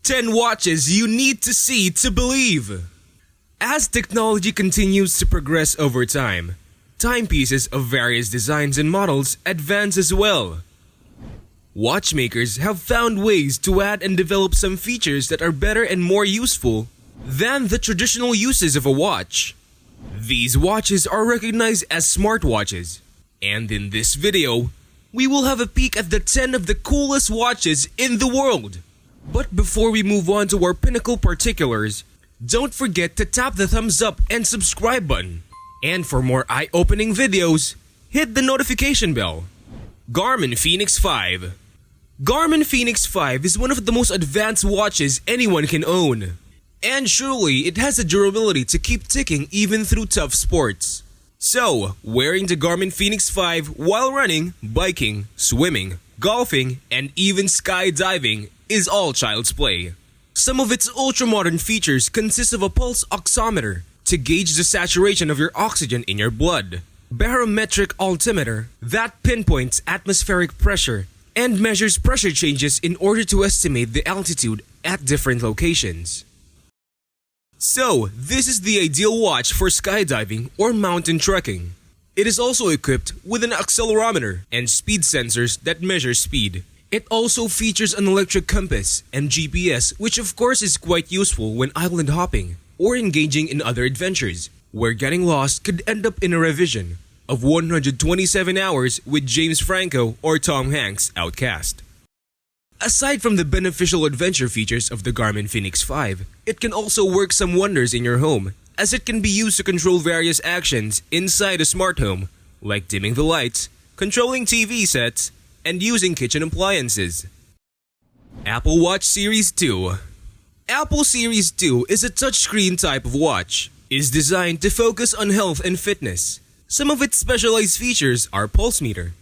10 watches you need to see to believe. As technology continues to progress over time, timepieces of various designs and models advance as well. Watchmakers have found ways to add and develop some features that are better and more useful than the traditional uses of a watch. These watches are recognized as smartwatches, and in this video, we will have a peek at the 10 of the coolest watches in the world. But before we move on to our pinnacle particulars, don't forget to tap the thumbs up and subscribe button. And for more eye-opening videos, hit the notification bell. Garmin Fenix 5. Garmin Fenix 5 is one of the most advanced watches anyone can own. And surely it has the durability to keep ticking even through tough sports. So, wearing the Garmin Fenix 5 while running, biking, swimming, golfing, and even skydiving is all child's play. Some of its ultra-modern features consist of a pulse oximeter to gauge the saturation of your oxygen in your blood, barometric altimeter that pinpoints atmospheric pressure and measures pressure changes in order to estimate the altitude at different locations. So, this is the ideal watch for skydiving or mountain trekking. It is also equipped with an accelerometer and speed sensors that measure speed. It also features an electric compass and GPS, which of course is quite useful when island hopping or engaging in other adventures, where getting lost could end up in a revision of 127 hours with James Franco or Tom Hanks' Outcast. Aside from the beneficial adventure features of the Garmin Fenix 5, it can also work some wonders in your home, as it can be used to control various actions inside a smart home, like dimming the lights, controlling TV sets, and using kitchen appliances. Apple Watch Series 2. Apple Series 2 is a touchscreen type of watch. It is designed to focus on health and fitness. Some of its specialized features are pulse meter,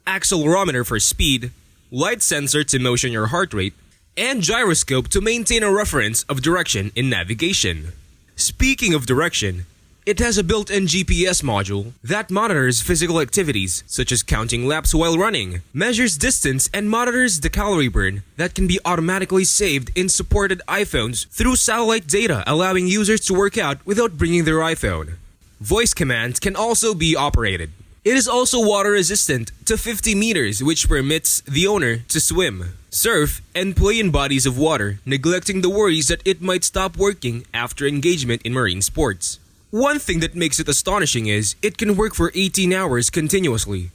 accelerometer for speed, light sensor to motion your heart rate, and gyroscope to maintain a reference of direction in navigation. Speaking of direction, it has a built-in GPS module that monitors physical activities such as counting laps while running, measures distance, and monitors the calorie burn that can be automatically saved in supported iPhones through satellite data, allowing users to work out without bringing their iPhone. Voice commands can also be operated. It is also water resistant to 50 meters, which permits the owner to swim, surf, and play in bodies of water, neglecting the worries that it might stop working after engagement in marine sports. One thing that makes it astonishing is it can work for 18 hours continuously.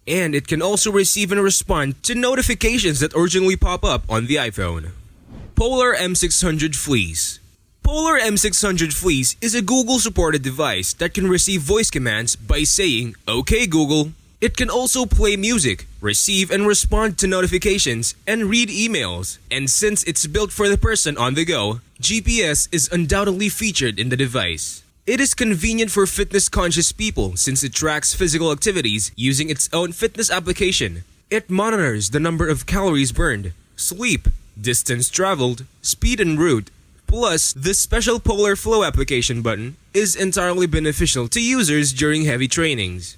And it can also receive and respond to notifications that urgently pop up on the iPhone. Polar M600 Fleece. Polar M600 Fleece is a Google-supported device that can receive voice commands by saying, "Okay Google." It can also play music, receive and respond to notifications, and read emails. And since it's built for the person on the go, GPS is undoubtedly featured in the device. It is convenient for fitness-conscious people since it tracks physical activities using its own fitness application. It monitors the number of calories burned, sleep, distance traveled, speed and route. Plus, the special Polar Flow application button is entirely beneficial to users during heavy trainings.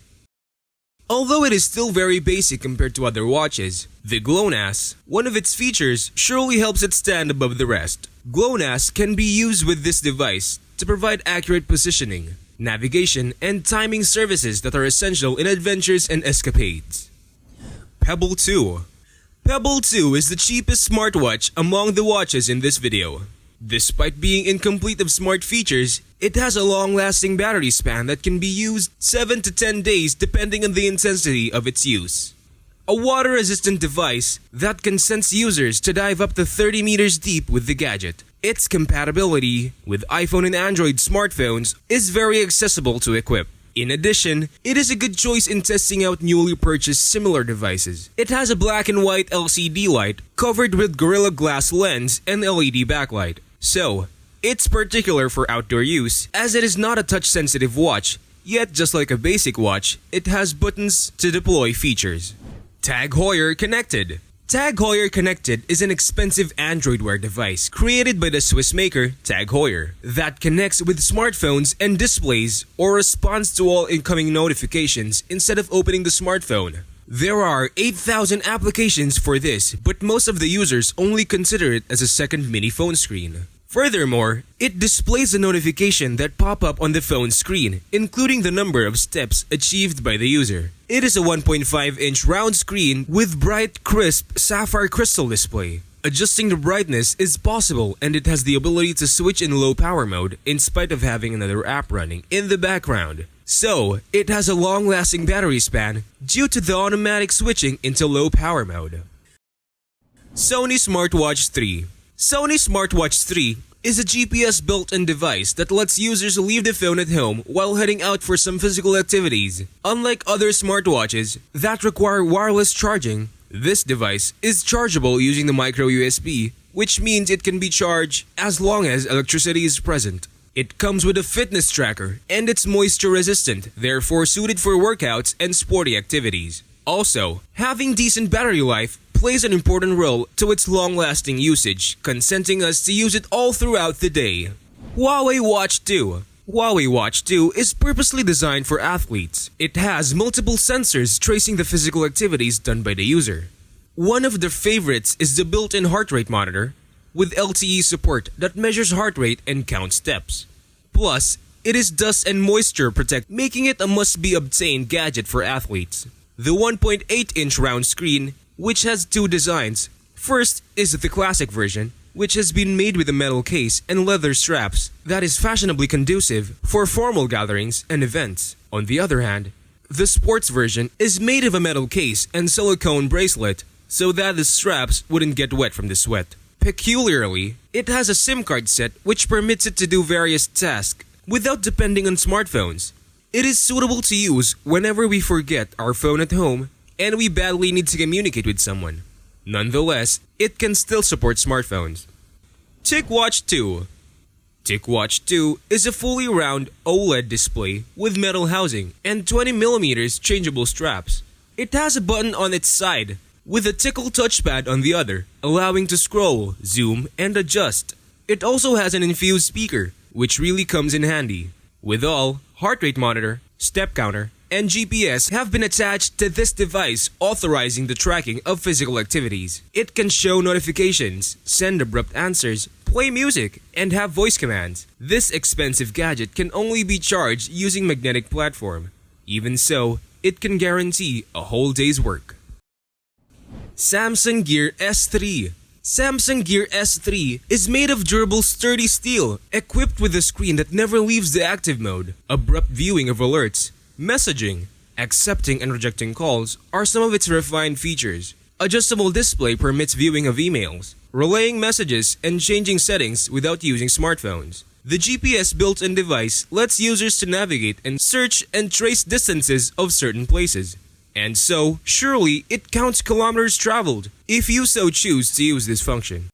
Although it is still very basic compared to other watches, the GLONASS, one of its features, surely helps it stand above the rest. GLONASS can be used with this device to provide accurate positioning, navigation, and timing services that are essential in adventures and escapades. Pebble 2. Pebble 2 is the cheapest smartwatch among the watches in this video. Despite being incomplete of smart features, it has a long-lasting battery span that can be used 7 to 10 days depending on the intensity of its use. A water-resistant device that can sense users to dive up to 30 meters deep with the gadget. Its compatibility with iPhone and Android smartphones is very accessible to equip. In addition, it is a good choice in testing out newly purchased similar devices. It has a black and white LCD light covered with Gorilla Glass lens and LED backlight. So, it's particular for outdoor use as it is not a touch-sensitive watch, yet just like a basic watch, it has buttons to deploy features. TAG Heuer Connected. TAG Heuer Connected is an expensive Android Wear device created by the Swiss maker TAG Heuer that connects with smartphones and displays or responds to all incoming notifications instead of opening the smartphone. There are 8,000 applications for this, but most of the users only consider it as a second mini phone screen. Furthermore, it displays a notification that pop up on the phone screen, including the number of steps achieved by the user. It is a 1.5-inch round screen with bright, crisp sapphire crystal display. Adjusting the brightness is possible, and it has the ability to switch in low power mode in spite of having another app running in the background. So, it has a long-lasting battery span due to the automatic switching into low power mode. Sony Smartwatch 3. Sony Smartwatch 3 is a GPS built-in device that lets users leave the phone at home while heading out for some physical activities. Unlike other smartwatches that require wireless charging, this device is chargeable using the micro USB, which means it can be charged as long as electricity is present. It comes with a fitness tracker and it's moisture resistant, therefore suited for workouts and sporty activities. Also, having decent battery life plays an important role to its long-lasting usage, consenting us to use it all throughout the day. Huawei Watch 2. Huawei Watch 2 is purposely designed for athletes. It has multiple sensors tracing the physical activities done by the user. One of their favorites is the built-in heart rate monitor, with LTE support that measures heart rate and counts steps. Plus, it is dust and moisture protect, making it a must-be-obtained gadget for athletes. The 1.8-inch round screen, which has two designs. First is the classic version, which has been made with a metal case and leather straps that is fashionably conducive for formal gatherings and events. On the other hand, the sports version is made of a metal case and silicone bracelet so that the straps wouldn't get wet from the sweat. Peculiarly, it has a SIM card set which permits it to do various tasks without depending on smartphones. It is suitable to use whenever we forget our phone at home and we badly need to communicate with someone. Nonetheless, it can still support smartphones. TicWatch 2. TicWatch 2 is a fully round OLED display with metal housing and 20mm changeable straps. It has a button on its side with a Tickle touchpad on the other, allowing to scroll, zoom, and adjust. It also has an infused speaker, which really comes in handy. With all, heart rate monitor, step counter, and GPS have been attached to this device, authorizing the tracking of physical activities. It can show notifications, send abrupt answers, play music, and have voice commands. This expensive gadget can only be charged using magnetic platform. Even so, it can guarantee a whole day's work. Samsung Gear S3. Samsung Gear S3 is made of durable sturdy steel, equipped with a screen that never leaves the active mode. Abrupt viewing of alerts, messaging, accepting and rejecting calls are some of its refined features. Adjustable display permits viewing of emails, relaying messages, and changing settings without using smartphones. The GPS built-in device lets users to navigate and search and trace distances of certain places. And so, surely, it counts kilometers traveled if you so choose to use this function.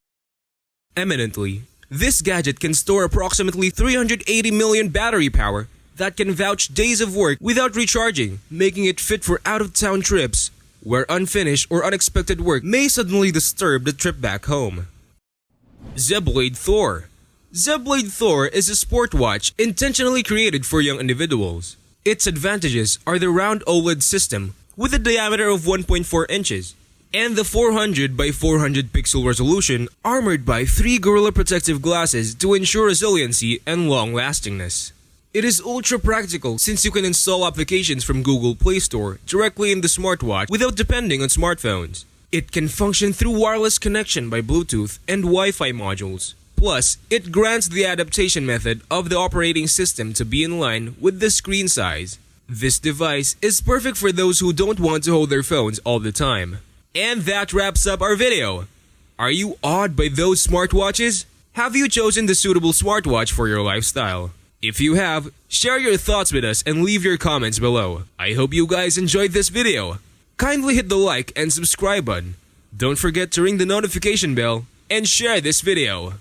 Eminently, this gadget can store approximately 380 million battery power that can vouch days of work without recharging, making it fit for out-of-town trips where unfinished or unexpected work may suddenly disturb the trip back home. Zeblade Thor. Zeblade Thor is a sport watch intentionally created for young individuals. Its advantages are the round OLED system with a diameter of 1.4 inches and the 400 by 400 pixel resolution armored by 3 Gorilla Protective glasses to ensure resiliency and long-lastingness. It is ultra practical since you can install applications from Google Play Store directly in the smartwatch without depending on smartphones. It can function through wireless connection by Bluetooth and Wi-Fi modules. Plus, it grants the adaptation method of the operating system to be in line with the screen size. This device is perfect for those who don't want to hold their phones all the time. And that wraps up our video. Are you awed by those smartwatches? Have you chosen the suitable smartwatch for your lifestyle? If you have, share your thoughts with us and leave your comments below. I hope you guys enjoyed this video. Kindly hit the like and subscribe button. Don't forget to ring the notification bell and share this video.